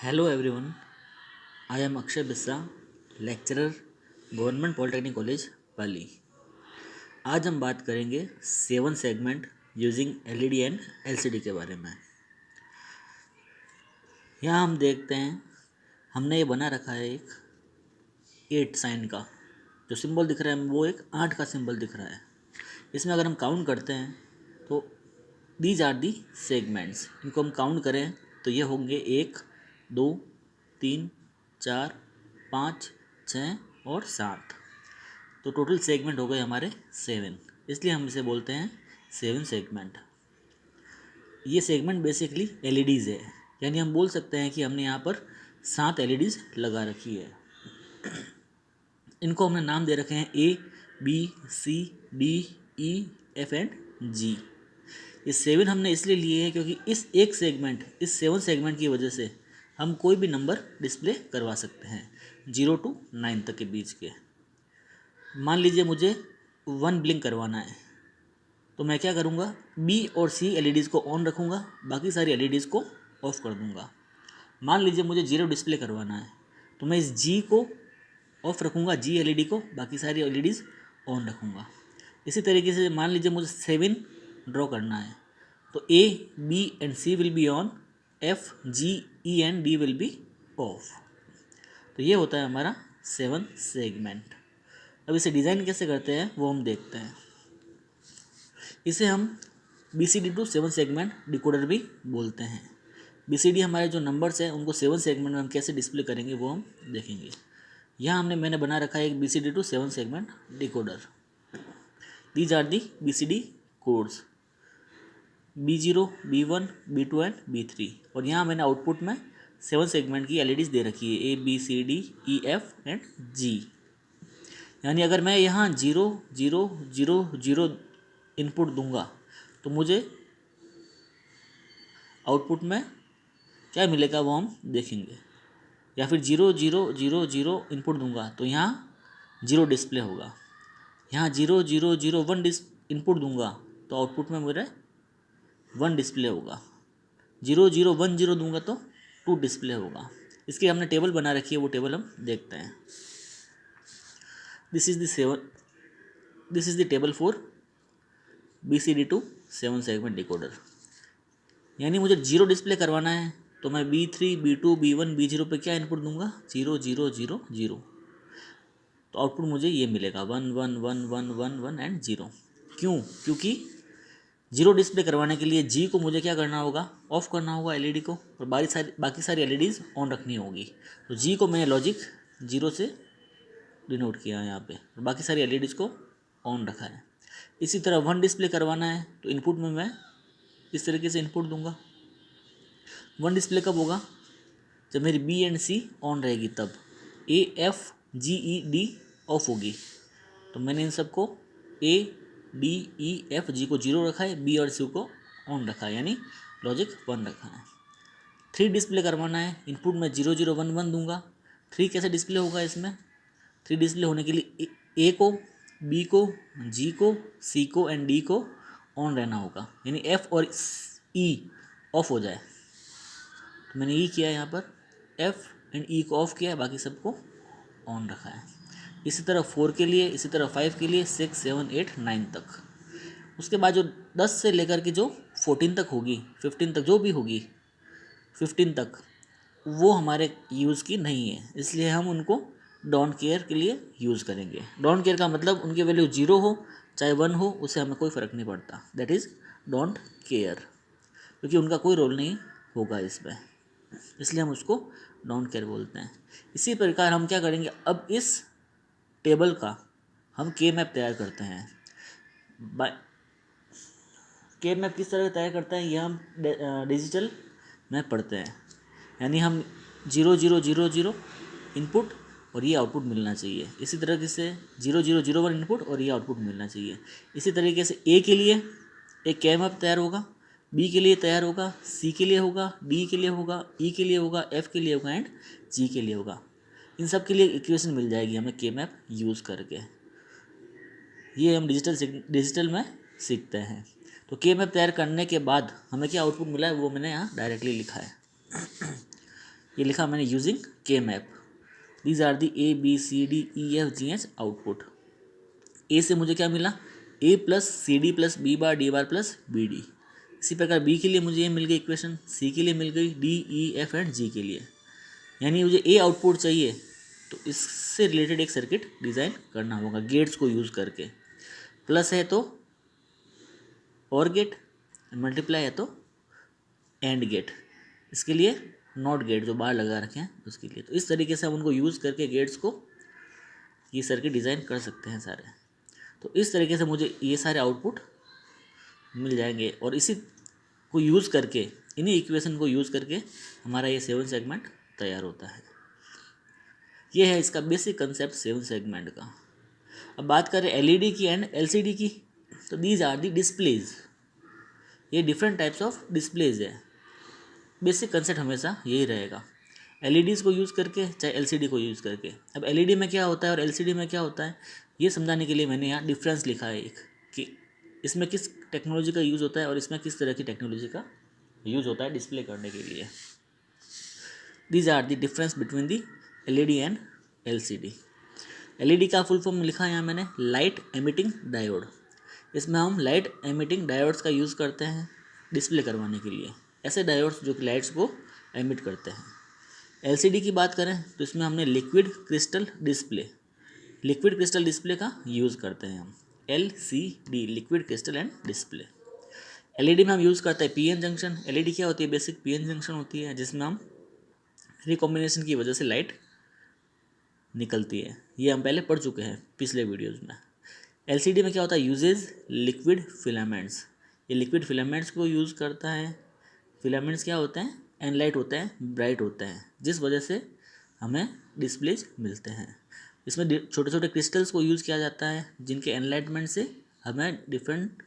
Hello everyone, I am Akshay Bisra, lecturer, government polytechnic college Pali. आज हम बात करेंगे 7 segment using LED and LCD के बारे में। यहाँ हम देखते हैं हमने ये बना रखा है एक 8 साइन का, जो सिंबल दिख रहा है वो एक 8 का सिंबल दिख रहा है। इसमें अगर हम काउंट करते हैं तो दीज आर दी सेगमेंट्स। इनको हम काउंट करें तो ये होंगे 1, 2, 3, 4, 5, 6 और 7। तो टोटल सेगमेंट हो गए हमारे 7, इसलिए हम इसे बोलते हैं 7 सेगमेंट। ये सेगमेंट बेसिकली एलईडीज़ है, यानी हम बोल सकते हैं कि हमने यहाँ पर 7 एलईडीज़ लगा रखी है। इनको हमने नाम दे रखे हैं A, B, C, D, E, F and G। ये 7 हमने इसलिए लिए हैं क्योंकि इस 7 सेगमेंट की वजह से हम कोई भी नंबर डिस्प्ले करवा सकते हैं 0 to 9 तक के बीच के। मान लीजिए मुझे 1 ब्लिंक करवाना है, तो मैं क्या करूँगा, B और C एलईडीज़ को ऑन रखूँगा, बाकी सारी एलईडीज़ को ऑफ कर दूँगा। मान लीजिए मुझे 0 डिस्प्ले करवाना है, तो मैं इस G को ऑफ रखूँगा, G एलईडी को, बाकी सारी एलईडीज़ ऑन रखूँगा। इसी तरीके से मान लीजिए मुझे 7 ड्रॉ करना है, तो A, B and C will be on, F, G, E and D will be of. तो ये होता है हमारा 7 सेगमेंट। अब इसे डिज़ाइन कैसे करते हैं वो हम देखते हैं। इसे हम BCD टू 7 सेगमेंट डिकोडर भी बोलते हैं। BCD हमारे जो नंबर्स हैं उनको 7 सेगमेंट में हम कैसे डिस्प्ले करेंगे वो हम देखेंगे। यहाँ मैंने बना रखा है एक BCD to 7 segment decoder. These are the BCD codes B0, B1, B2 and B3। और यहाँ मैंने आउटपुट में 7 सेगमेंट की एलईडीज़ दे रखी है A, B, C, D, E, F and G। यानी अगर मैं यहाँ 0, 0, 0, 0 इनपुट दूंगा तो मुझे आउटपुट में क्या मिलेगा वो हम देखेंगे। या फिर 0, 0, 0, 0 इनपुट दूंगा तो यहाँ 0 डिस्प्ले होगा। यहाँ 0, 0, 0, 1 इनपुट दूंगा तो आउटपुट में मेरे 1 डिस्प्ले होगा। 0, 0, 1, 0 दूंगा तो 2 डिस्प्ले होगा। इसकी हमने टेबल बना रखी है, वो टेबल हम देखते हैं। This is the table for BCD to 7 segment decoder. यानी मुझे 0 डिस्प्ले करवाना है तो मैं B3, B2, B1, B0 पे क्या इनपुट दूंगा, 0, 0, 0, 0। तो आउटपुट मुझे ये मिलेगा 1, 1, 1, 1, 1, 1 एंड 0। क्योंकि 0 डिस्प्ले करवाने के लिए G को मुझे क्या करना होगा, ऑफ करना होगा एलईडी को, और बाकी सारी एलईडीज़ ऑन रखनी होगी। तो G को मैंने लॉजिक 0 से डिनोट किया है यहाँ पे, और बाकी सारी एलईडीज़ को ऑन रखा है। इसी तरह 1 डिस्प्ले करवाना है तो इनपुट में मैं इस तरीके से इनपुट दूंगा। 1 डिस्प्ले कब होगा, जब मेरी B एंड C ऑन रहेगी, तब A, F, G, E, D of होगी। तो मैंने इन सबको A, D, E, F, G को 0 रखा है, B और C को ऑन रखा है, यानी लॉजिक 1 रखा है। 3 डिस्प्ले करवाना है, इनपुट में 0, 0, 1, 1 दूंगा। 3 कैसे डिस्प्ले होगा, इसमें 3 डिस्प्ले होने के लिए A को, B को, G को, C को एंड D को ऑन रहना होगा, यानी F और E ऑफ हो जाए। तो मैंने E किया यहाँ पर, F एंड E को ऑफ किया है, बाकी सबको ऑन रखा है। इसी तरह 4 के लिए, इसी तरह 5 के लिए, 6, 7, 8, 9 तक। उसके बाद जो 10 से लेकर के जो 14 तक होगी, 15 तक जो भी होगी, 15 तक वो हमारे यूज़ की नहीं है, इसलिए हम उनको डोंट केयर के लिए यूज़ करेंगे। डोंट केयर का मतलब उनकी वैल्यू 0 हो चाहे 1 हो, उससे हमें कोई फ़र्क नहीं पड़ता। दैट इज़ डोंट केयर, क्योंकि उनका कोई रोल नहीं होगा इसमें, इसलिए हम उसको डोंट केयर बोलते हैं। इसी प्रकार हम क्या करेंगे, अब इस टेबल का हम के मैप तैयार करते हैं। के मैप किस तरह तैयार करते हैं, ये हम डिजिटल मैप पढ़ते हैं। यानी हम 0, 0, 0, 0 इनपुट और ये आउटपुट मिलना चाहिए। इसी तरीके से 0, 0, 0, 1 इनपुट और ये आउटपुट मिलना चाहिए। इसी तरीके से ए के लिए एक के मैप तैयार होगा, बी के लिए तैयार होगा, सी के लिए होगा, डी के लिए होगा, ई के लिए होगा, एफ के लिए होगा एंड जी के लिए होगा। इन सब के लिए इक्वेशन मिल जाएगी हमें के मैप यूज़ करके। ये हम डिजिटल में सीखते हैं। तो के मैप तैयार करने के बाद हमें क्या आउटपुट मिला है वो मैंने यहाँ डायरेक्टली लिखा है। ये लिखा मैंने using K map. These are the A B C D E F G H output. A से मुझे क्या मिला, A plus C D plus B bar D bar plus B D. इसी प्रकार बी के लिए मुझे ये मिल गई इक्वेशन, सी के लिए मिल गई, डी ई एफ एंड जी के लिए। यानी मुझे ए आउटपुट चाहिए तो इससे रिलेटेड एक सर्किट डिज़ाइन करना होगा गेट्स को यूज़ करके। प्लस है तो और गेट, मल्टीप्लाई है तो एंड गेट, इसके लिए नॉट गेट जो बाहर लगा रखे हैं उसके लिए। तो इस तरीके से हम उनको यूज़ करके गेट्स को ये सर्किट डिज़ाइन कर सकते हैं सारे। तो इस तरीके से मुझे ये सारे आउटपुट मिल जाएंगे और इसी को यूज़ करके, इन्हीं इक्वेशन को यूज़ करके हमारा ये 7 सेगमेंट तैयार होता है। ये है इसका बेसिक कंसेप्ट 7 सेगमेंट का। अब बात करें एलईडी की एंड एलसीडी की, तो दीज आर दी डिस्प्लेज। ये डिफरेंट टाइप्स ऑफ डिस्प्लेज है। बेसिक कंसेप्ट हमेशा यही रहेगा, एलईडीज़ को यूज़ करके चाहे एलसीडी को यूज़ करके। अब एलईडी में क्या होता है और एलसीडी में क्या होता है, ये समझाने के लिए मैंने यहाँ डिफरेंस लिखा है एक, कि इसमें किस टेक्नोलॉजी का यूज़ होता है और इसमें किस तरह की टेक्नोलॉजी का यूज़ होता है डिस्प्ले करने के लिए। These are the difference between the LED and LCD. LED का फुल फॉर्म लिखा है यहाँ मैंने, लाइट एमिटिंग डायोड। इसमें हम लाइट एमिटिंग डायोड्स का यूज़ करते हैं डिस्प्ले करवाने के लिए, ऐसे डायोड्स जो कि लाइट्स को एमिट करते हैं। एलसीडी की बात करें तो इसमें हमने लिक्विड क्रिस्टल डिस्प्ले का यूज़ करते हैं हम, LCD, liquid crystal and display. LED में हम यूज़ करते हैं पीएन जंक्शन। एलईडी क्या होती है, बेसिक पीएन जंक्शन होती है जिसमें हम रिकॉम्बिनेशन की वजह से लाइट निकलती है। ये हम पहले पढ़ चुके हैं पिछले वीडियोज़ में। एलसीडी में क्या होता है, यूजेज लिक्विड फिलामेंट्स। ये लिक्विड फिलामेंट्स को यूज़ करता है। फिलामेंट्स क्या होते हैं, एनलाइट होते हैं, ब्राइट होते हैं, जिस वजह से हमें डिस्प्लेज मिलते हैं। इसमें छोटे छोटे क्रिस्टल्स को यूज़ किया जाता है जिनके एनलाइटमेंट से हमें डिफरेंट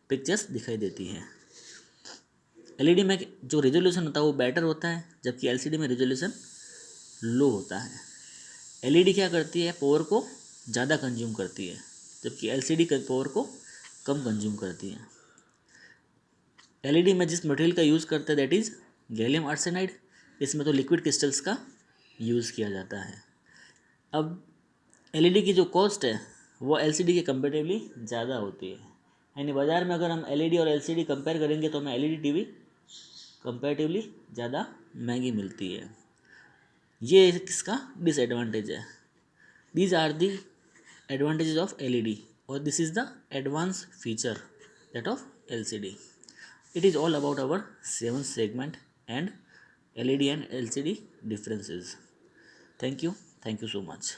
पिक्चर्स दिखाई देती हैं। एलईडी में जो रेजोल्यूशन होता है वो बेटर होता है, जबकि एलसीडी में रेजोल्यूशन लो होता है। एलईडी क्या करती है, पावर को ज़्यादा कंज्यूम करती है, जबकि एलसीडी पावर को कम कंज्यूम करती है। एलईडी में जिस मटेरियल का यूज़ करते हैं दैट इज़ गैलियम आर्सेनाइड। इसमें तो लिक्विड क्रिस्टल्स का यूज़ किया जाता है। अब एलईडी की जो कॉस्ट है वो एलसीडी के कंपेरेटिवली ज़्यादा होती है। यानी बाज़ार में अगर हम एलईडी और एलसीडी कंपेयर करेंगे तो हमें एलईडी टीवी कंपेरेटिवली ज़्यादा महंगी मिलती है। ये किसका डिसएडवांटेज है। These are the advantages of LED और this is the advance feature that of LCD. It is all about our 7 segment and LED and LCD differences. Thank you so much.